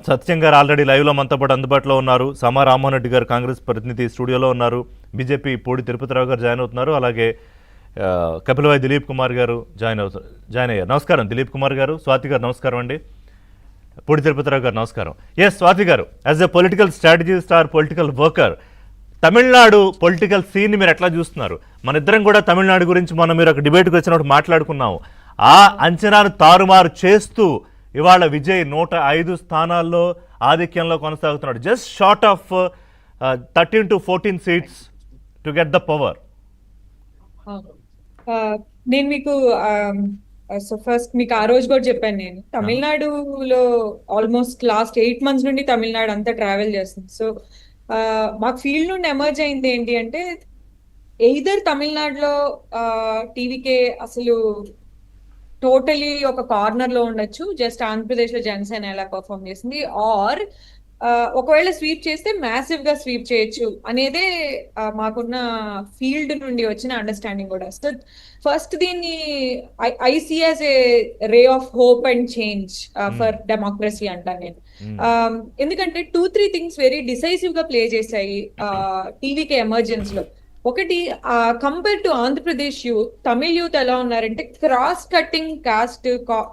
సత్యం గారు ఆల్రెడీ లైవ్లో మనతో పాటు అందుబాటులో ఉన్నారు. సమా రామ్మోహన్ రెడ్డి గారు కాంగ్రెస్ ప్రతినిధి స్టూడియోలో ఉన్నారు. బీజేపీ పూడి తిరుపతిరావు గారు జాయిన్ అవుతున్నారు. అలాగే కపిలవాయి దిలీప్ కుమార్ గారు జాయిన్ అయ్యారు. నమస్కారం దిలీప్ కుమార్ గారు. స్వాతి గారు నమస్కారం అండి. పూడి తిరుపతిరావు గారు నమస్కారం. ఎస్ స్వాతి గారు, as a political strategist or political worker, Tamil Nadu political సీన్ని మీరు ఎట్లా చూస్తున్నారు? మన ఇద్దరం కూడా తమిళనాడు గురించి మీరు ఒక డిబేట్కి వచ్చినప్పుడు మాట్లాడుకున్నాము. ఆ అంచనాను తారుమారు చేస్తూ ఇవాళ విజయ్ 105 స్థానాల్లో ఆధిక్యంలో కొనసాగుతున్నాడు. Just short of 13 to 14 seats to get the power. నేను మీకు సో ఫస్ట్ మీకు ఆ రోజు కూడా చెప్పాను, నేను తమిళనాడులో ఆల్మోస్ట్ లాస్ట్ 8 months నుండి తమిళనాడు అంతా ట్రావెల్ చేస్తుంది. సో మాకు ఫీల్డ్ నుండి ఎమర్జ్ అయింది ఏంటి అంటే, ఎయిదర్ తమిళనాడులో టీవీకే అసలు టోటలీ ఒక కార్నర్ లో ఉండొచ్చు, జస్ట్ ఆంధ్రప్రదేశ్ లో జనసేన ఎలా పర్ఫామ్ చేసింది, ఆర్ ఒకవేళ స్వీప్ చేస్తే మ్యాసివ్ గా స్వీప్ చేయొచ్చు అనేదే మాకున్న ఫీల్డ్ నుండి వచ్చిన అండర్స్టాండింగ్ కూడా. సో ఫస్ట్ దీన్ని I see as a ray of hope and change for democracy అంటాను నేను. ఎందుకంటే 2-3 థింగ్స్ వెరీ డిసైసివ్ గా ప్లే చేశాయి టీవీకే ఎమర్జెన్స్ లో. ఒకటి, compare to Andhra Pradesh youth, Tamil youth ఎలా ఉన్నారంటే cross cutting caste,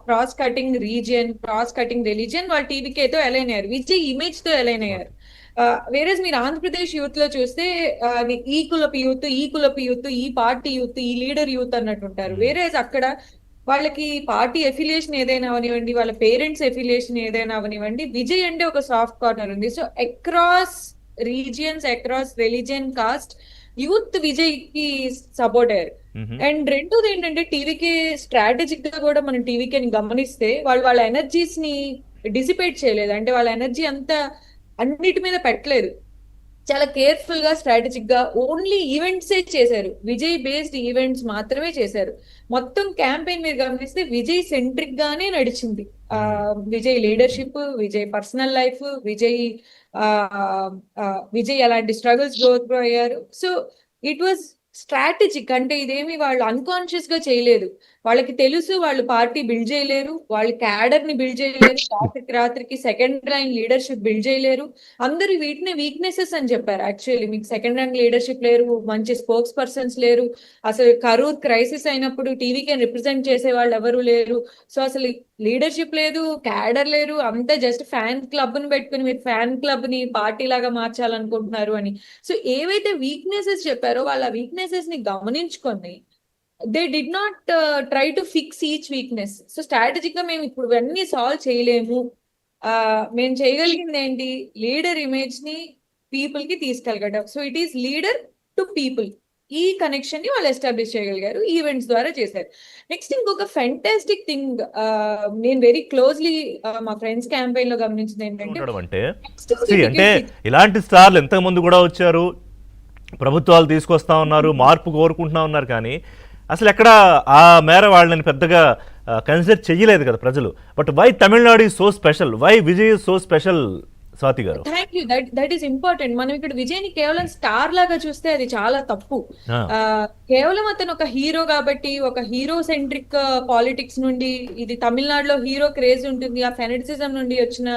cross cutting region, cross cutting religion వాళ్ళు టీవీకేతో అలైన్ అయ్యారు, విజయ్ ఇమేజ్ తో అలైన్ అయ్యారు. వేరేస్ మీరు ఆంధ్రప్రదేశ్ యూత్ లో చూస్తే ఈ కులపు యూత్, ఈ కులపు యూత్, ఈ పార్టీ యూత్, ఈ లీడర్ యూత్ అన్నట్టు ఉంటారు. వేరేస్ అక్కడ వాళ్ళకి పార్టీ ఎఫిలియేషన్ ఏదైనా అవనివ్వండి, వాళ్ళ పేరెంట్స్ ఎఫిలియేషన్ ఏదైనా అవనివ్వండి, విజయ్ అంటే ఒక సాఫ్ట్ కార్నర్ ఉంది. So across regions, across religion, cost youth Vijay కి సపోర్ట్ అయ్యారు. అండ్ రెండోది ఏంటంటే, టీవీకే స్ట్రాటజిక్ గా కూడా మనం టీవీకేని గమనిస్తే వాళ్ళ ఎనర్జీస్ ని డిసిపేట్ చేయలేదు. అంటే వాళ్ళ ఎనర్జీ అంతా అన్నిటి మీద పెట్టలేదు, చాలా కేర్ఫుల్ గా స్ట్రాటజిక్ గా ఓన్లీ ఈవెంట్సే చేశారు, విజయ్ బేస్డ్ ఈవెంట్స్ మాత్రమే చేశారు. మొత్తం క్యాంపెయిన్ మీరు గమనిస్తే విజయ్ సెంట్రిక్ గానే నడిచింది. Vijay leadership, Vijay personal life, Vijay అలాంటి స్ట్రగుల్స్ గో అయ్యారు. So it was strategic. అంటే ఇదేమి వాళ్ళు అన్కాన్షియస్ గా చేయలేదు, వాళ్ళకి తెలుసు వాళ్ళు పార్టీ బిల్డ్ చేయలేరు, వాళ్ళు క్యాడర్ ని బిల్డ్ చేయలేరు, రాత్రికి సెకండ్ ర్యాంక్ లీడర్షిప్ బిల్డ్ చేయలేరు. అందరు వీటిని వీక్నెసెస్ అని చెప్పారు. యాక్చువల్లీ మీకు సెకండ్ ర్యాంక్ లీడర్షిప్ లేరు, మంచి స్పోక్స్ పర్సన్స్ లేరు, అసలు కరూర్ క్రైసిస్ అయినప్పుడు టీవీకి రిప్రజెంట్ చేసే వాళ్ళు ఎవరు లేరు. సో అసలు లీడర్షిప్ లేదు, క్యాడర్ లేరు, అంతా జస్ట్ ఫ్యాన్ క్లబ్ ని పెట్టుకుని మీరు ఫ్యాన్ క్లబ్ ని పార్టీ లాగా మార్చాలనుకుంటున్నారు అని. సో ఏవైతే వీక్నెసెస్ చెప్పారో వాళ్ళ వీక్నెసెస్ ని గమనించుకొని they did not try to fix each weakness. So స్ట్రాటజిక్ గా మేము ఇప్పుడు ఇవన్నీ సాల్వ్ చేయలేము, మేము చేయగలిగింది ఏంటి, లీడర్ ఇమేజ్ ని పీపుల్ కి తీసుకెళ్ళగడం. So it is leader to people, ఈ కనెక్షన్ ని వాళ్ళు ఎస్టాబ్లిష్ చేయగలిగారు, ఈవెంట్స్ ద్వారా చేశారు. నెక్స్ట్ ఇంకొక ఫెంటాస్టిక్ థింగ్ నేను వెరీ క్లోజ్లీ మా ఫ్రెండ్స్ క్యాంపెయిన్ లో గమనించింది ఏంటంటే, అంటే ఇలాంటి స్టార్లు ఎంతకు ముందు కూడా వచ్చారు, ప్రభుత్వాలు తీసుకొస్తా ఉన్నారు, మార్పు కోరుకుంటున్నా ఉన్నారు, కానీ అసలు ఎక్కడ ఆ మేర వాళ్ళని పెద్దగా కన్సిడర్ చెయ్యలేదు కదా ప్రజలు. But why Tamil Nadu is so special, why Vijay is so special? Swathi గారు, thank you, that is important. మనం ఇక్కడ విజయ్ ని కేవలం స్టార్ లాగా చూస్తే అది చాలా తప్పు. కేవలం అతను ఒక హీరో కాబట్టి, ఒక హీరో సెంట్రిక్ పాలిటిక్స్ నుండి, ఇది తమిళనాడులో హీరో క్రేజ్ ఉంటుంది, ఆ ఫెనటిసిజం నుండి వచ్చిన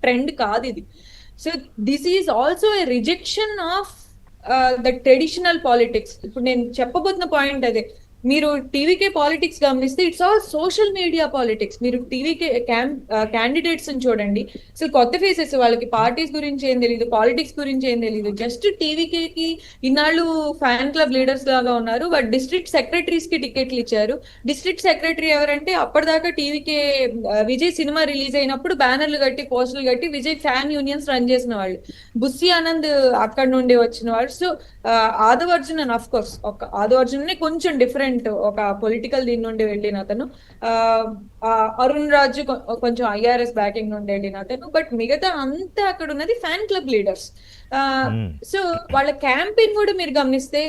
ట్రెండ్ కాదు ఇది. So this is also a rejection of the traditional politics. ఇప్పుడు నేను చెప్పబోతున్న పాయింట్ అదే. మీరు టీవీకే పాలిటిక్స్ గమనిస్తే it's all social media politics. మీరు టీవీకే క్యాండిడేట్స్ చూడండి, అసలు కొత్త ఫేసెస్, వాళ్ళకి పార్టీస్ గురించి ఏం తెలియదు, పాలిటిక్స్ గురించి ఏం తెలియదు, జస్ట్ టీవీకేకి ఇన్నాళ్ళు ఫ్యాన్ క్లబ్ లీడర్స్ లాగా ఉన్నారు. బట్ డిస్ట్రిక్ట్ సెక్రటరీస్ కి టికెట్లు ఇచ్చారు. డిస్ట్రిక్ట్ సెక్రటరీ ఎవరంటే అప్పటిదాకా టీవీకే విజయ్ సినిమా రిలీజ్ అయినప్పుడు బ్యానర్లు కట్టి, పోస్టర్లు కట్టి విజయ్ ఫ్యాన్ యూనియన్స్ రన్ చేసిన వాళ్ళు, బుస్సి ఆనంద్ అక్కడ నుండి వచ్చిన వాళ్ళు. So Aadhav Arjun and of course ఒక ఆదవ్ అర్జున్ కొంచెం డిఫరెంట్, ఒక పొలిటికల్ దీని నుండి వెళ్ళిన అతను. అరుణ్ రాజు కొంచెం ఐఆర్ఎస్ బ్యాకింగ్ నుండి వెళ్ళిన అతను. బట్ మిగతా అంతా అక్కడ ఉన్నది ఫ్యాన్ క్లబ్ లీడర్స్. సో వాళ్ళ క్యాంపెయిన్ కూడా మీరు గమనిస్తే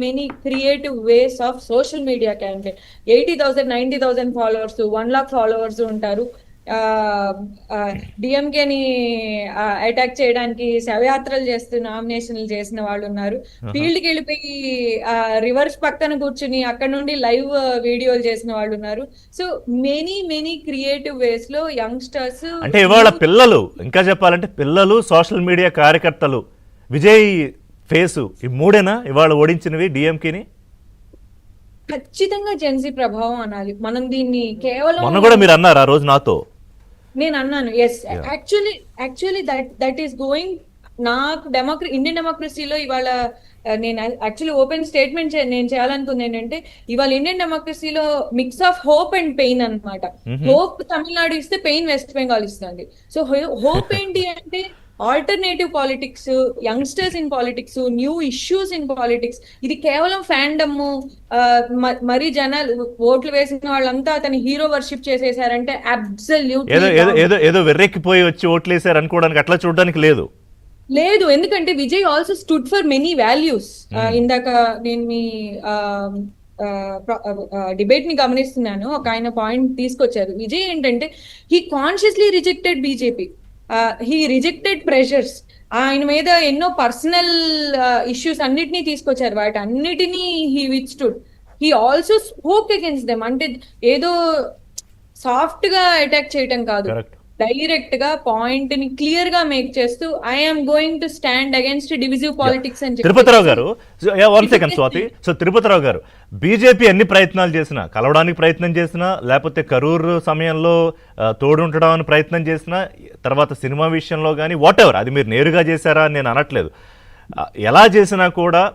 many creative ways of social media campaign. 80,000 90,000 followers, 1 lakh followers ఉంటారు. డిఎంకేని అటాక్ చేయడానికి శవయాత్రలు చేస్తూ నామినేషన్లు చేసిన వాళ్ళు ఉన్నారు. ఫీల్డ్కి వెళ్ళిపోయి రివర్స్ పక్కన కూర్చుని అక్కడ నుండి లైవ్ వీడియోలు చేసిన వాళ్ళు ఉన్నారు. సో మెనీ క్రియేటివ్ వేస్ లో యంగ్స్టర్స్ అంటే ఇవాళ పిల్లలు, ఇంకా చెప్పాలంటే పిల్లలు, సోషల్ మీడియా కార్యకర్తలు, విజయ్ ఫేసు, ఈ మూడేనా ఇవాళ ఓడించినవి డిఎంకేని? ఖచ్చితంగా జెన్సీ ప్రభావం అనాలి మనం దీన్ని. కేవలం మొన్న కూడా మీరు అన్నారు ఆ రోజు నాతో. నేను అన్నాను yes, actually that is going. నాకు ఇండియన్ డెమోక్రసీలో ఇవాళ నేను యాక్చువల్లీ ఓపెన్ స్టేట్మెంట్ నేను చేయాలనుకుంది ఏంటంటే, ఇవాళ ఇండియన్ డెమోక్రసీలో mix of hope and pain అన్నమాట. హోప్ తమిళనాడు ఇస్తే పెయిన్ వెస్ట్ బెంగాల్ ఇస్తుంది. సో హోప్ ఏంటి అంటే alternative politics, youngsters in politics, new issues in politics. ఇది కేవలం ఫ్యాండమ్, మరి జనాలు ఓట్లు వేసిన వాళ్ళంతా అతని హీరో వర్షిప్ చేసేసారంటే అబ్సల్యూట్ ఏదో వెర్రెక్కిపోయి వచ్చి ఓట్లేసారు అనుకోవడానికి, అట్లా చూడడానికి లేదు. ఎందుకంటే Vijay also stood for many values. ఇందాక నేను మీ డిబేట్ ని గమనిస్తున్నాను, ఒక ఆయన పాయింట్ తీసుకొచ్చారు. విజయ్ ఏంటంటే he consciously rejected BJP, he rejected pressures. ఆయన మీద ఎన్నో పర్సనల్ ఇష్యూస్ అన్నిటినీ తీసుకొచ్చారు, వాటి అన్నిటినీ he withstood. He also spoke against them. అంటే ఏదో సాఫ్ట్ గా అటాక్ చేయటం కాదు, డైరెక్ట్ గా పాయింట్ ని క్లియర్ గా మేక్ చేస్తూ I'm going to stand against divisive politics అని చెప్పి. తిరుపతిరావు గారు, one second Swathi. So Tirupati Rao గారు, బీజేపీ ఎన్ని ప్రయత్నాలు చేసినా, కలవడానికి ప్రయత్నం చేసినా, లేకపోతే కరూరు సమయంలో తోడుంటడానికి ప్రయత్నం చేసినా, తర్వాత సినిమా విషయంలో కానీ వాట్ ఎవర్, అది మీరు నేరుగా చేశారా అని నేను అనట్లేదు, ఎలా చేసినా కూడా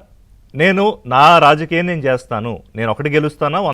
నేను నా రాజకీయం నేను చేస్తాను, నేను ఒకటి గెలుస్తానా